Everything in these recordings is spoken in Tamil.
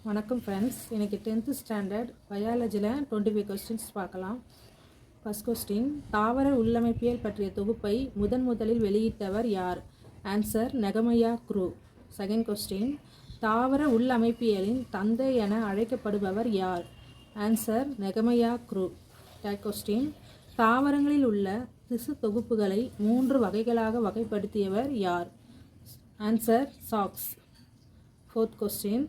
வணக்கம் ஃப்ரெண்ட்ஸ். இன்றைக்கி 10th ஸ்டாண்டர்ட் பயாலஜியில் 25 கொஸ்டின்ஸ் பார்க்கலாம். ஃபஸ்ட் கொஸ்டின், தாவர உள்ளமைப்பியல் பற்றிய தொகுப்பை முதலில் வெளியிட்டவர் யார்? ஆன்சர் நெகமையா க்ரூ. செகண்ட் கொஸ்டின், தாவர உள்ளமைப்பியலின் தந்தை என அழைக்கப்படுபவர் யார்? ஆன்சர் நெகமையா க்ரூ. தேர்ட் கொஸ்டின், தாவரங்களில் உள்ள திசு தொகுப்புகளை 3 வகைகளாக வகைப்படுத்தியவர் யார்? Answer socks. ஃபோர்த் கொஸ்டின்,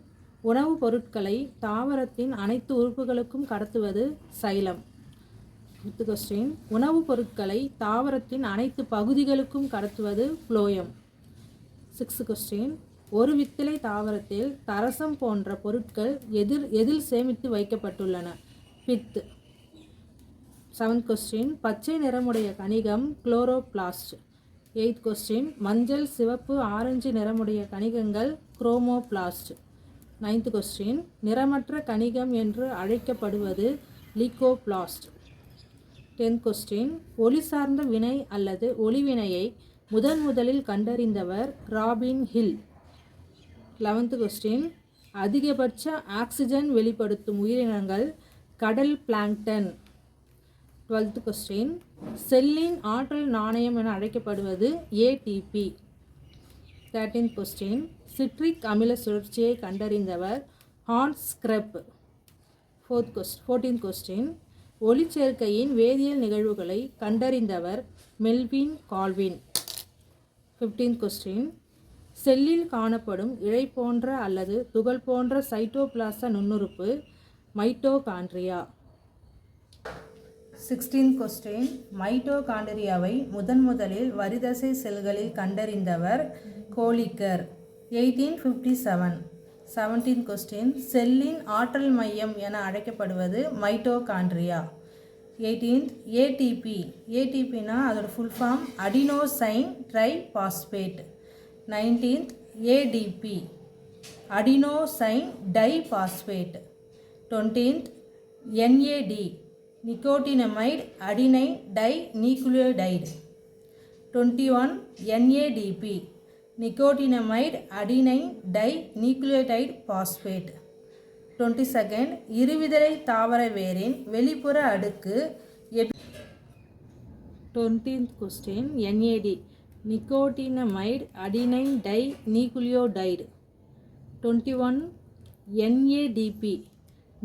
உணவுப் பொருட்களை தாவரத்தின் அனைத்து உறுப்புகளுக்கும் கடத்துவது சைலம். ஃபிஃப்த் கொஸ்டின், உணவுப் பொருட்களை தாவரத்தின் அனைத்து பகுதிகளுக்கும் கடத்துவது புளோயம். சிக்ஸ்த் கொஸ்டின், ஒரு வித்திலை தாவரத்தில் தரசம் போன்ற பொருட்கள் எதில் சேமித்து வைக்கப்பட்டுள்ளன? பித். செவன்த் கொஸ்டின், பச்சை நிறமுடைய கணிகம் குளோரோபிளாஸ்ட். எய்த் கொஸ்டின், மஞ்சள், சிவப்பு, ஆரஞ்சு நிறமுடைய கணிகங்கள் குரோமோபிளாஸ்ட். நைன்த் கொஸ்டின், நிறமற்ற கணிகம் என்று அழைக்கப்படுவது லீகோபிளாஸ்ட். டென்த் கொஸ்டின், ஒளி சார்ந்த வினை அல்லது ஒளிவினையை முதலில் கண்டறிந்தவர் ராபின் ஹில். 11th கொஸ்டின், அதிகபட்ச ஆக்சிஜன் வெளிப்படுத்தும் உயிரினங்கள் கடல் பிளாங்டன். 12th கொஸ்டின், செல்லின் ஆற்றல் நாணயம் என அழைக்கப்படுவது ஏடிபி. 13th கொஸ்டின், சிட்ரிக் அமில சுழற்சியை கண்டறிந்தவர் ஹான்ஸ் கிரெப். 14th கொஸ்டின், ஒளிச்சேர்க்கையின் வேதியியல் நிகழ்வுகளை கண்டறிந்தவர் மெல்வின் கால்வின். 15th கொஸ்டின், செல்லில் காணப்படும் இழை போன்ற அல்லது துகள் போன்ற சைட்டோபிளாச நுண்ணுறுப்பு மைட்டோகாண்ட்ரியா. 16th கொஸ்டின், மைட்டோகாண்ட்ரியாவை முதலில் வரிதசை செல்களில் கண்டறிந்தவர் கோலிக்கர். 1857. 17th கொஸ்டின், செல்லின் ஆற்றல் மையம் என அழைக்கப்படுவது மைட்டோகாண்ட்ரியா. 18th, ATP. ஏடிபினா அதோட full form adenosine triphosphate. 19th, ADP, adenosine diphosphate. 20th, NAD, nicotinamide adenine டை நியூக்ளியோடைடு. 21, என்ஏடிபி, நிக்கோட்டினமைடு அடினைன் டை நியூக்ளியோடைடு பாஸ்பேட். 22nd, இருவிதழை தாவர வேரின் வெளிப்புற அடுக்கு. 20th question, NAD, nicotinamide adenine டை நியூக்ளியோடைடு. 21, என்ஏடிபி,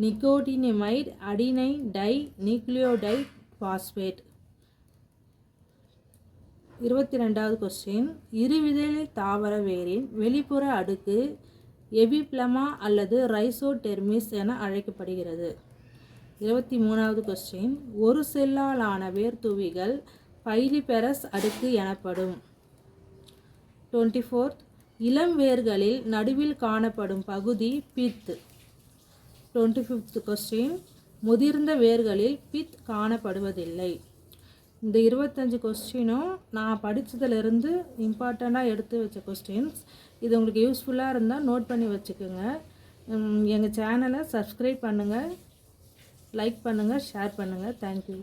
நிக்கோட்டினமைடு அடினைன் டை நியூக்ளியோடைடு பாஸ்பேட். 22வது கொஸ்டின், இருவிதழை தாவர வேரின் வெளிப்புற அடுக்கு எபிப்ளமா அல்லது ரைசோடெர்மிஸ் என அழைக்கப்படுகிறது. 23வது கொஸ்டின், ஒரு செல்லாலான வேர்த்துவிகள் பைலிபெரஸ் அடுக்கு எனப்படும். 24th, இளம் வேர்களில் நடுவில் காணப்படும் பகுதி பித். 25th கொஸ்டின், முதிர்ந்த வேர்களில் பித் காணப்படுவதில்லை. இந்த 25 கொஸ்டினும் நான் படித்ததிலிருந்து இம்பார்ட்டண்ட்டாக எடுத்து வச்ச கொஸ்டின்ஸ். இது உங்களுக்கு யூஸ்ஃபுல்லாக இருந்தால் நோட் பண்ணி வச்சுக்கோங்க. எங்கள் சேனலை சப்ஸ்கிரைப் பண்ணுங்கள், லைக் பண்ணுங்கள், ஷேர் பண்ணுங்கள். தேங்க்யூ.